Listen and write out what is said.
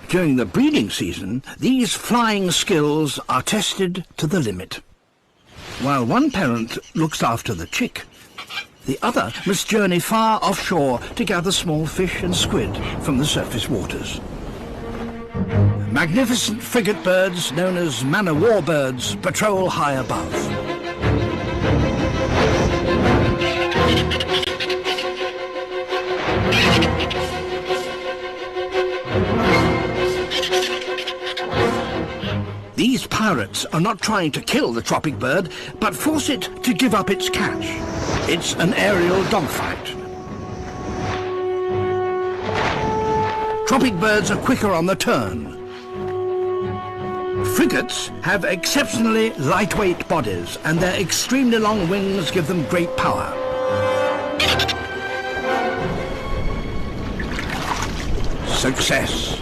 During the breeding season, these flying skills are tested to the limit. While one parent looks after the chick, the other must journey far offshore to gather small fish and squid from the surface waters. Magnificent frigate birds known as man-of-war birds patrol high above. These pirates are not trying to kill the tropic bird, but force it to give up its catch. It's an aerial dogfight. Tropic birds are quicker on the turn. Frigates have exceptionally lightweight bodies, and their extremely long wings give them great power. Success.